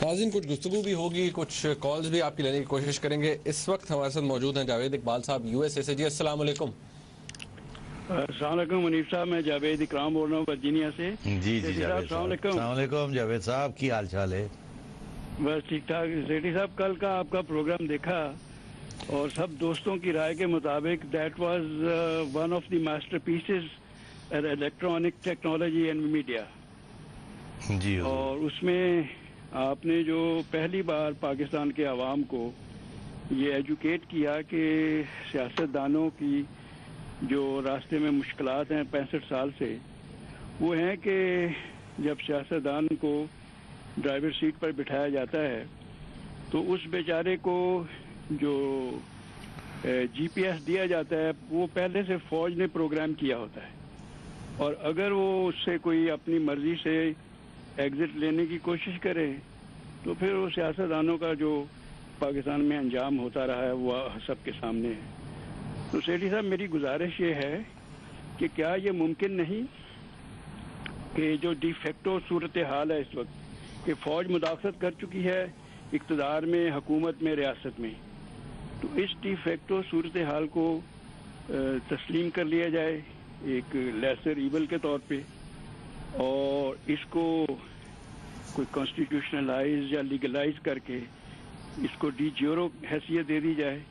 नाज़रीन, कुछ गुफ्तगू भी होगी, कुछ कॉल्स भी आपकी लेने की कोशिश करेंगे। इस वक्त हमारे साथ मौजूद हैं जावेद इकबाल साहब यूएसए से। जी अस्सलाम वालेकुम। अस्सलाम वालेकुम मुनीफ साहब, मैं जावेद इकराम बोल रहा हूँ वर्जीनिया से। जी जी जावेद साहब, अस्सलाम वालेकुम जावेद साहब, की हाल चाल है? बस ठीक ठाक। सेठी साहब, कल का आपका प्रोग्राम देखा और सब दोस्तों की राय के मुताबिक that was one of the masterpieces electronic technology and media. जी और उसमें आपने जो पहली बार पाकिस्तान के अवाम को ये एजुकेट किया कि सियासतदानों की जो रास्ते में मुश्किलात हैं 65 साल से, वो हैं कि जब सियासतदान को ड्राइवर सीट पर बिठाया जाता है तो उस बेचारे को जो जीपीएस दिया जाता है वो पहले से फौज ने प्रोग्राम किया होता है, और अगर वो उससे कोई अपनी मर्जी से एग्जिट लेने की कोशिश करे तो फिर वो सियासतदानों का जो पाकिस्तान में अंजाम होता रहा है वो सबके सामने है। तो सेठी साहब, मेरी गुजारिश ये है कि क्या ये मुमकिन नहीं कि जो डिफेक्टो सूरत हाल है इस वक्त कि फ़ौज मुदाखलत कर चुकी है इक़्तिदार में, हुकूमत में, रियासत में, तो इस डिफेक्टो सूरत हाल को तस्लीम कर लिया जाए एक लेसर ईवल के तौर पे, और इसको कोई कॉन्स्टिट्यूशनलाइज या लीगलाइज करके इसको डी ज्यूरो हैसियत दे दी जाए।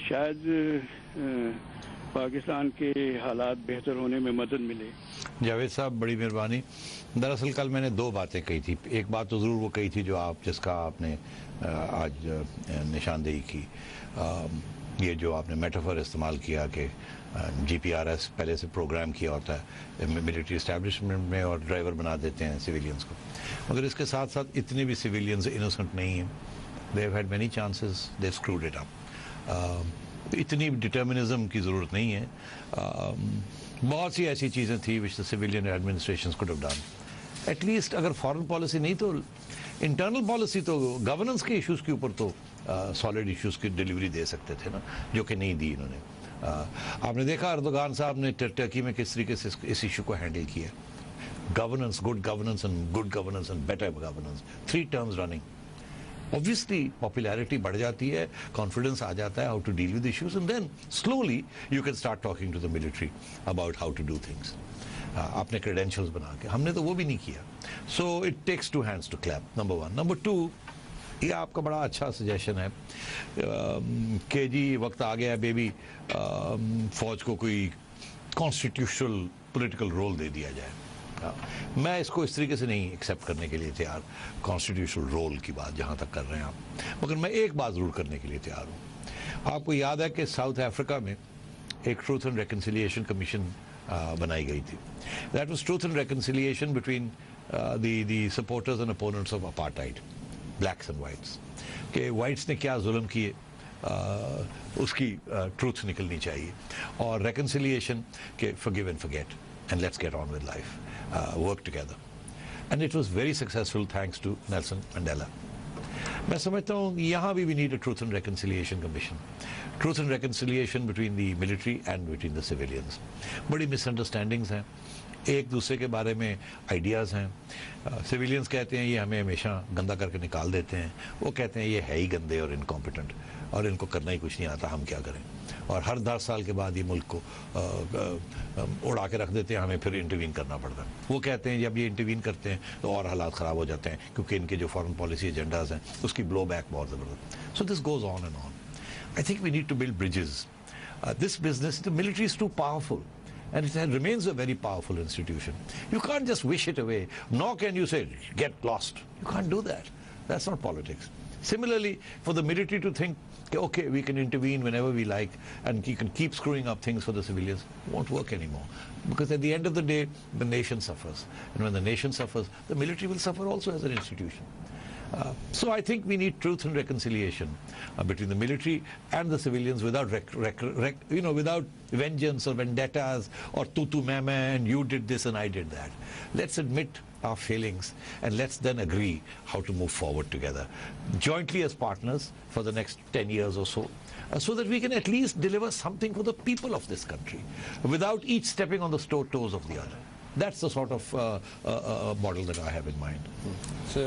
शायद पाकिस्तान के हालात बेहतर होने में मदद मिले। जावेद साहब, बड़ी मेहरबानी। दरअसल कल मैंने दो बातें कही थी। एक बात तो ज़रूर वो कही थी जो जिसका आपने आज निशानदेही की, ये जो आपने मेटाफर इस्तेमाल किया कि जीपीआरएस पहले से प्रोग्राम किया होता है मिलिट्री एस्टैब्लिशमेंट में और ड्राइवर बना देते हैं सिविलियंस को। मगर इसके साथ साथ इतने भी सिविलियंस इनोसेंट नहीं हैं। They have had many chances, they screwed it up. इतनी डिटर्मिनिज्म की ज़रूरत नहीं है। बहुत सी ऐसी चीज़ें थी which the civilian administrations could have done. At least अगर फॉरेन पॉलिसी नहीं तो इंटरनल पॉलिसी तो गवर्नेंस के इश्यूज़ के ऊपर तो सॉलिड इश्यूज़ की डिलीवरी दे सकते थे ना, जो कि नहीं दी इन्होंने। आपने देखा अर्दोगान साहब ने टर्की में किस तरीके से इस इशू को हैंडल किया। Governance, good governance and better governance, 3 terms running. Obviously popularity बढ़ जाती है, confidence आ जाता है how to deal with issues, and then slowly you can start talking to the military about how to do things. अपने credentials बना के। हमने तो वो भी नहीं किया। So it takes 2 hands to clap, number 1. Number 2, ये आपका बड़ा अच्छा सजेशन है कि जी वक्त आ गया बेबी, फौज को कोई कॉन्स्टिट्यूशनल पॉलिटिकल रोल दे दिया जाए। मैं इसको इस तरीके से नहीं एक्सेप्ट करने के लिए तैयार, कॉन्स्टिट्यूशनल रोल की बात जहाँ तक कर रहे हैं आप। मगर मैं एक बात ज़रूर करने के लिए तैयार हूँ। आपको याद है कि साउथ अफ्रीका में एक ट्रूथ एंड रिकन्सिलिएशन कमीशन बनाई गई थी। That was truth and reconciliation between the supporters and opponents of apartheid, blacks and whites, कि वाइट्स ने क्या जुल्म किए उसकी ट्रूथ निकलनी चाहिए, और रिकन्सिलिएशन के forgive and forget and let's get on with life, work together. And it was very successful thanks to Nelson Mandela. मैं समझता हूँ यहाँ भी we need a truth and reconciliation commission. Truth and reconciliation between the military and between the civilians. बड़ी misunderstandings हैं, एक दूसरे के बारे में आइडियाज़ हैं। सिविलियंस कहते हैं ये हमें हमेशा गंदा करके निकाल देते हैं, वो कहते हैं ये है ही गंदे और इनकॉम्पिटेंट और इनको करना ही कुछ नहीं आता, हम क्या करें। और हर 10 साल के बाद ये मुल्क को उड़ा के रख देते हैं, हमें फिर इंटरवीन करना पड़ता है। वो कहते हैं जब ये इंटरवीन करते हैं तो और हालात ख़राब हो जाते हैं क्योंकि इनके जो फॉरेन पॉलिसी एजेंडाज हैं उसकी ब्लो बैक बहुत ज़बरदस्त। So this goes on and on. I think we need to build bridges. This business, the military is too powerful and it remains a very powerful institution. You can't just wish it away, nor can you say get lost. You can't do that. That's not politics. Similarly, for the military to think, okay, we can intervene whenever we like and you can keep screwing up things for the civilians, it won't work anymore. Because at the end of the day, the nation suffers. And when the nation suffers, the military will suffer also as an institution. So I think we need truth and reconciliation between the military and the civilians without without vengeance or vendettas or tu meh and you did this and I did that. Let's admit our failings and let's then agree how to move forward together jointly as partners for the next 10 years or so, so that we can at least deliver something for the people of this country without each stepping on the toes of the other. That's the sort of model that I have in mind. So